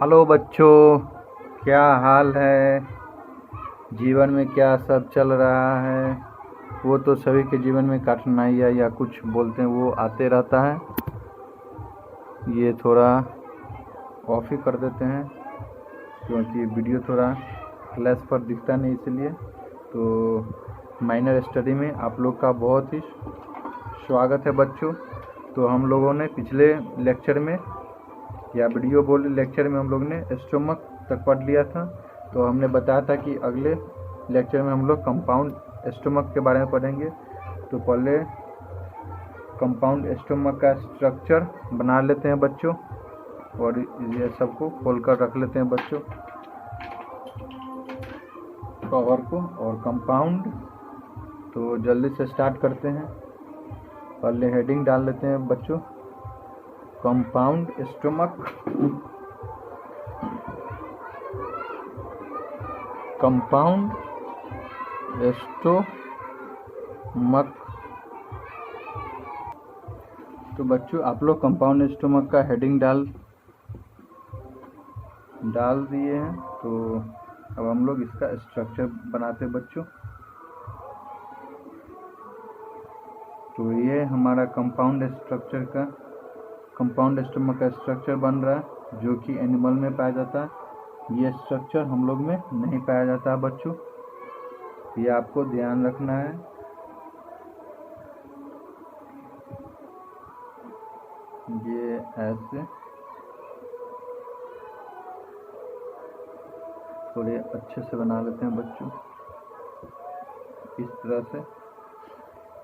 Hello बच्चों, क्या हाल है। जीवन में क्या सब चल रहा है। वो तो सभी के जीवन में कठिनाइयाँ या कुछ बोलते हैं वो आते रहता है। ये थोड़ा ऑफ ही कर देते हैं क्योंकि वीडियो थोड़ा क्लास पर दिखता नहीं, इसलिए। तो माइनर स्टडी में आप लोग का बहुत ही स्वागत है बच्चों। तो हम लोगों ने पिछले लेक्चर में या वीडियो बोल लेक्चर में हम लोग ने स्टोमक तक पढ़ लिया था। तो हमने बताया था कि अगले लेक्चर में हम लोग कंपाउंड स्टोमक के बारे में पढ़ेंगे। तो पहले कंपाउंड स्टोमक का स्ट्रक्चर बना लेते हैं बच्चों, और ये सबको खोल कर रख लेते हैं बच्चों, कवर को और कंपाउंड। तो जल्दी से स्टार्ट करते हैं। पहले हेडिंग डाल लेते हैं बच्चों, कंपाउंड स्टोमक। Compound stomach. तो बच्चों आप लोग कंपाउंड स्टोमक का हेडिंग डाल दिए हैं। तो अब हम लोग इसका स्ट्रक्चर बनाते हैं बच्चों। तो ये हमारा कंपाउंड स्टोमक का स्ट्रक्चर बन रहा है, जो कि एनिमल में पाया जाता है। ये स्ट्रक्चर हम लोग में नहीं पाया जाता बच्चों, ये आपको ध्यान रखना है। ये ऐसे थोड़े अच्छे से बना लेते हैं बच्चों, इस तरह से।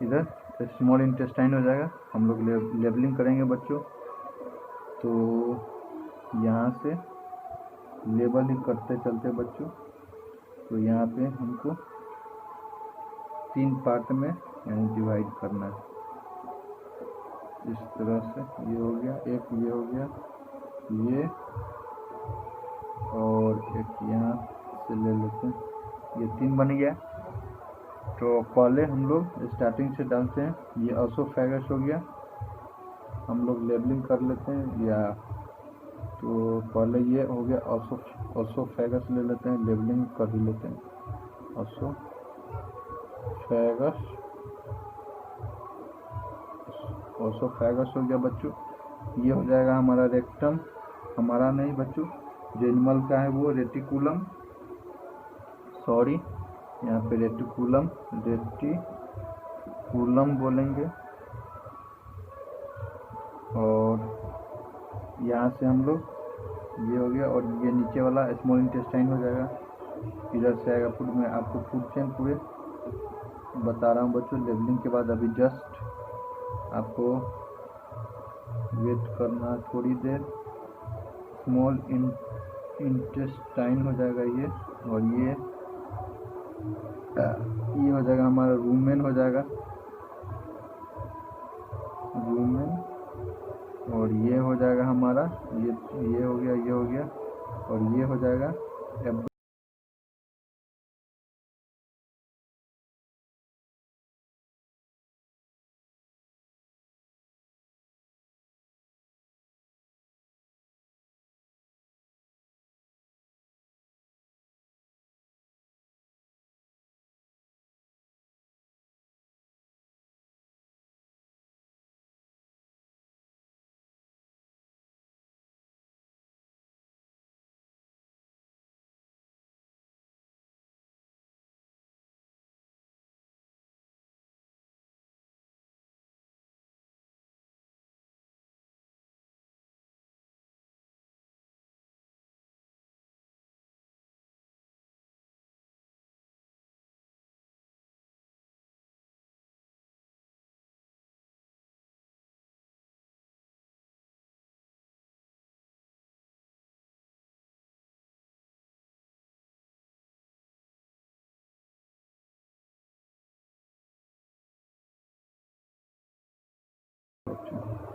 इधर स्मॉल इंटेस्टाइन हो जाएगा, हम लोग लेबलिंग करेंगे बच्चों। तो यहाँ से लेबल ही करते चलते बच्चों। तो यहाँ पे हमको 3 पार्ट में यानी डिवाइड करना है, इस तरह से। ये हो गया एक, ये हो गया ये, और एक यहाँ से ले लेते हैं। ये 3 बन गया। तो पहले हम लोग स्टार्टिंग से डालते हैं। ये ऑसोफेगस हो गया, हम लोग लेबलिंग कर लेते हैं। या तो पहले ये हो गया ऑसोफेगस ले लेते हैं, लेबलिंग कर ही लेते हैं। ऑसोफेगस हो गया बच्चों। ये हो जाएगा हमारा रेक्टम, हमारा नहीं बच्चों, जो एनिमल का है वो रेटिकुलम, सॉरी यहाँ पे रेटिकुलम बोलेंगे। और यहाँ से हम लोग ये हो गया, और ये नीचे वाला स्मॉल इंटेस्टाइन हो जाएगा। इधर से आएगा फूड में, आपको फूड चेन पूरे बता रहा हूँ बच्चों लेबलिंग के बाद। अभी जस्ट आपको वेट करना थोड़ी देर। स्मॉल इंटेस्टाइन हो जाएगा ये, और ये हो जाएगा हमारा रूमेन हो जाएगा, रूमेन। और ये हो जाएगा हमारा ये हो गया, ये हो गया, और ये हो जाएगा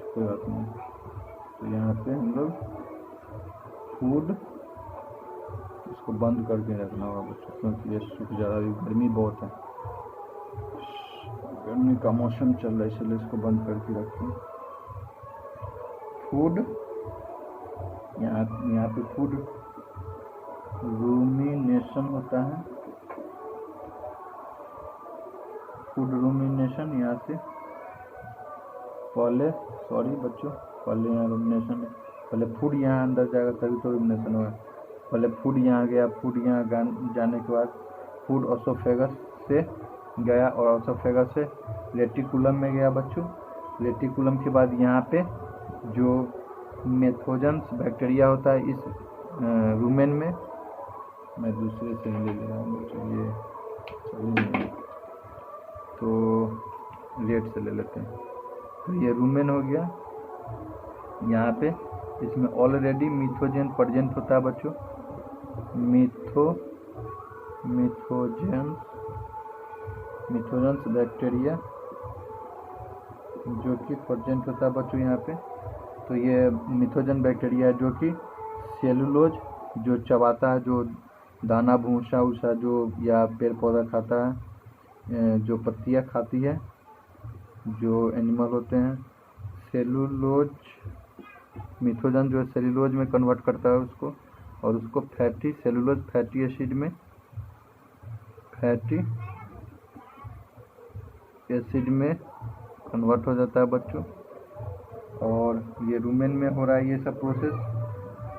कोई बात नहीं। तो यहाँ पे हम लोग फूड इसको बंद करके रखना होगा बच्चों, क्योंकि ये सूख जा रहा है। गर्मी बहुत है, गर्मी का मौसम चल रहा है, इसलिए इसको बंद करके रखते हैं। फूड यहाँ पे फूड रूमिनेशन होता है। फूड रूमिनेशन यहाँ से पहले, सॉरी बच्चों, पहले यहाँ रूमिनेशन है, पहले फूड यहाँ अंदर जाएगा तभी तो रूमिनेशन होगा। पहले फूड यहाँ गया, फूड यहाँ जाने के बाद फूड ओसोफेगस से गया और ओसोफेगस से रेटिकुलम में गया बच्चों। रेटिकुलम के बाद यहाँ पे जो मेथोजेंस बैक्टीरिया होता है इस रूमेन में, मैं दूसरे से ले रहा हूँ बच्चों, ये चलिए तो रेड से ले लेते हैं। तो ये रूमेन हो गया। यहाँ पे इसमें ऑलरेडी मिथोजेन प्रेजेंट होता है बच्चों, मिथोजेंस बैक्टीरिया जो कि प्रेजेंट होता है बच्चों यहाँ पे। तो ये मिथोजन बैक्टीरिया जो कि सेलुलोज जो चबाता है, जो दाना भूसा उसा जो या पेड़ पौधा खाता है, जो पत्तियाँ खाती है, जो एनिमल होते हैं, सेलुलोज मिथोजन जो है सेलुलोज में कन्वर्ट करता है उसको, और उसको फैटी सेलुलोज फैटी एसिड में कन्वर्ट हो जाता है बच्चों। और ये रूमेन में हो रहा है ये सब प्रोसेस,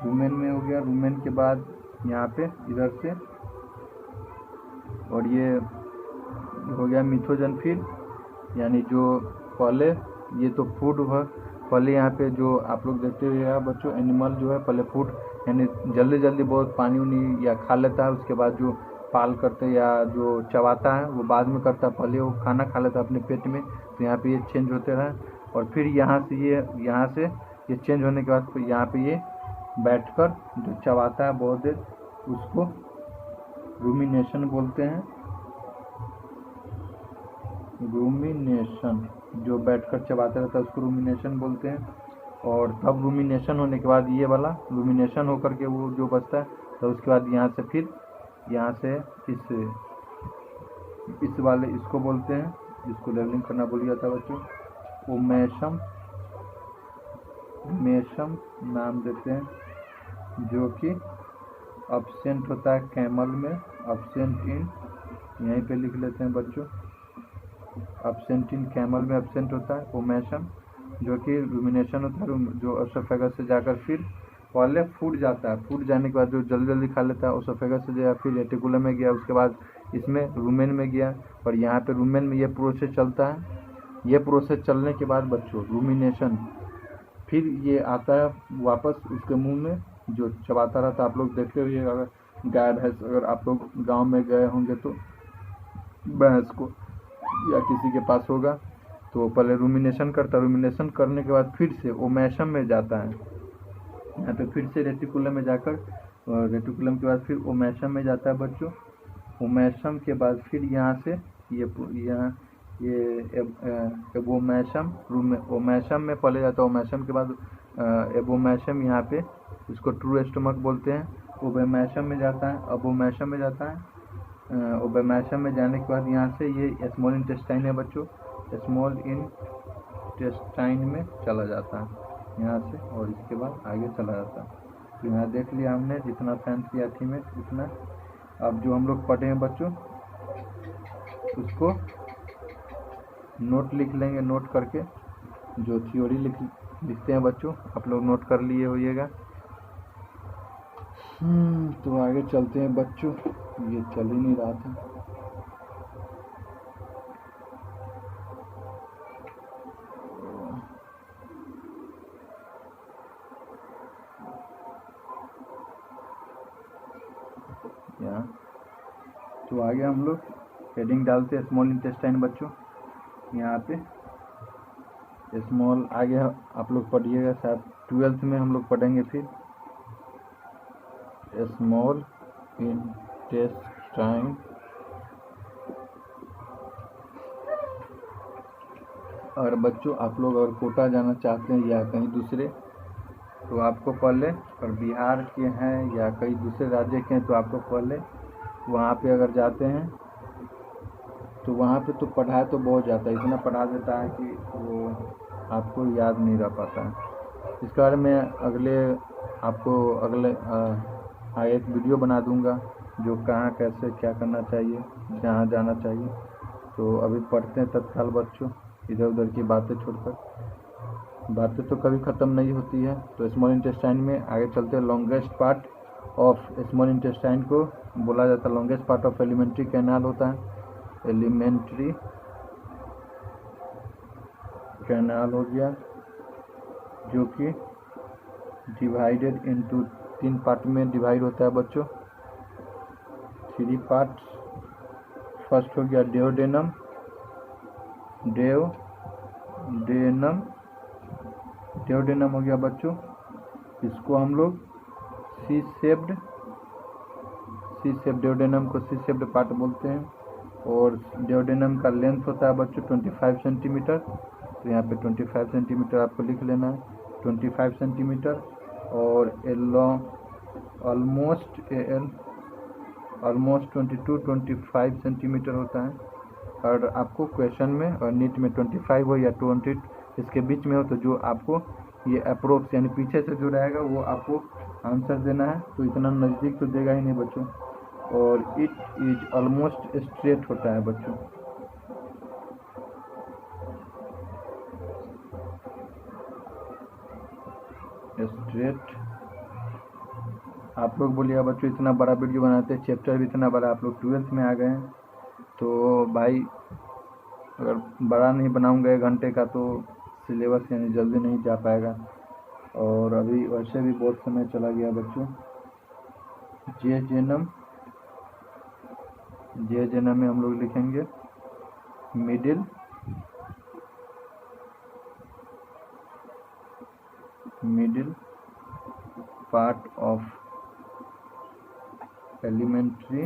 रूमेन में हो गया। रूमेन के बाद यहाँ पे इधर से, और ये हो गया मिथोजन फीड, यानी जो पहले ये तो फूड हुआ, पहले यहाँ पे जो आप लोग देखते हुए बच्चों एनिमल जो है पहले फूड यानी जल्दी जल्दी बहुत पानी उनी या खा लेता है, उसके बाद जो पाल करते या जो चबाता है वो बाद में करता है, पहले वो खाना खा लेता है अपने पेट में। तो यहाँ पे ये चेंज होते रहे, और फिर यहाँ से ये चेंज होने के बाद फिर यहाँ पे ये बैठकर जो चबाता है बहुत देर, उसको रूमिनेशन बोलते हैं। रूमिनेशन जो बैठकर चबाते रहता है उसको रूमिनेशन बोलते हैं। और तब रूमिनेशन होने के बाद ये वाला रूमिनेशन होकर के वो जो बचता है, तो उसके बाद यहाँ से फिर यहाँ से इस वाले इसको बोलते हैं, जिसको लेवलिंग करना भूल गया था बच्चों, ओमेशम नाम देते हैं, जो कि एब्सेंट होता है कैमल में, एब्सेंट इन, यहीं पे लिख लेते हैं बच्चों, एब्सेंट इन कैमल में एब्सेंट होता है ओमेशम, जो कि रूमिनेशन होता है, जो ओसोफेगस से जाकर फिर पहले फूड जाता है, फूड जाने के बाद जो जल्दी जल्दी खा लेता है ओसोफेगस से गया, फिर रेटिकुलम में गया, उसके बाद इसमें रूमेन में गया, और यहाँ पे रूमेन में ये प्रोसेस चलता है। ये प्रोसेस चलने के बाद बच्चों रूमिनेशन, फिर ये आता है वापस उसके मुंह में जो चबाता रहता है। आप लोग देखते हुए अगर गाय भैंस, अगर आप लोग गांव में गए होंगे तो भैंस को या किसी के पास होगा, तो पहले रूमिनेशन करता है, रूमिनेशन करने के बाद फिर से ओमेशम में जाता है, यहाँ पे फिर से रेटिकुलम में जाकर, रेटिकुलम के बाद फिर ओमेशम में जाता है बच्चों। ओमेशम के बाद फिर यहाँ से एबोमेशम, ओमेशम में पहले जाता है, ओमेशम के बाद एबोमेशम, यहाँ पे इसको ट्रू स्टमक बोलते हैं। ओबेमेशम में जाता है, अबोमेशम में जाता है, ओबेमेशम में जाने के बाद यहाँ से ये स्मॉल इंटेस्टाइन है बच्चों, स्मॉल इंटेस्टाइन में चला जाता है यहाँ से, और इसके बाद आगे चला जाता है। तो यहाँ देख लिया हमने जितना साइंस की थी में उतना। अब जो हम लोग पढ़े हैं बच्चों उसको नोट लिख लेंगे, नोट करके जो थ्योरी लिखते हैं बच्चों आप लोग नोट कर लिए होइएगा। तो आगे चलते हैं बच्चों, ये चल ही नहीं रहा था। तो आगे हम लोग हेडिंग डालते हैं स्मॉल इंटेस्टाइन बच्चों, यहाँ पे स्मॉल आगे आप लोग पढ़िएगा, शायद 12th में हम लोग पढ़ेंगे फिर स्मॉल इंटेस्टाइन। और बच्चों आप लोग अगर कोटा जाना चाहते हैं या कहीं दूसरे, तो आपको पहले, और बिहार के हैं या कहीं दूसरे राज्य के हैं, तो आपको पहले वहाँ पे अगर जाते हैं तो वहाँ पे तो पढ़ाया तो बहुत जाता है, इतना पढ़ा देता है कि वो आपको याद नहीं रह पाता है। इसके बारे में अगले आपको अगले एक वीडियो बना दूंगा जो कहाँ कैसे क्या करना चाहिए, जहाँ जाना चाहिए। तो अभी पढ़ते हैं तत्काल बच्चों, इधर उधर की बातें छोड़कर। बातें तो कभी ख़त्म नहीं होती है। तो स्मॉल इंटेस्टाइन में आगे चलते हैं। Longest part of small intestine को बोला जाता है, longest part of alimentary canal होता है। एलिमेंट्री कैनाल हो गया, जो कि डिवाइडेड इनटू 3 पार्ट में डिवाइड होता है बच्चों, 3 पार्ट्स। फर्स्ट हो गया डेओडेनम, डेओडेनम हो गया बच्चों। इसको हम लोग सी शेप्ड डेओडेनम को सी शेप्ड पार्ट बोलते हैं। और डेओडेनम का लेंथ होता है बच्चों 25 सेंटीमीटर। तो यहाँ पे 25 सेंटीमीटर आपको लिख लेना है, 25 सेंटीमीटर। और ऑलमोस्ट 22-25 सेंटीमीटर होता है। और आपको क्वेश्चन में और नीट में 25 हो या 20 इसके बीच में हो, तो जो आपको ये अप्रोक्स यानी पीछे से जो रहेगा वो आपको आंसर देना है। तो इतना नज़दीक तो देगा ही नहीं बच्चों। और इट इज ऑलमोस्ट स्ट्रेट होता है बच्चों। स्ट्रेट। आप लोग बोलिएगा बच्चों इतना बड़ा वीडियो बनाते हैं, चैप्टर भी इतना बड़ा, आप लोग 12th में आ गए हैं। तो भाई अगर बड़ा नहीं बनाऊंगा 1 घंटे का तो सिलेबस यानी जल्दी नहीं जा पाएगा। और अभी वैसे भी बहुत समय चला गया बच्चों। जेएनएम में हम लोग लिखेंगे मिडिल पार्ट ऑफ एलिमेंट्री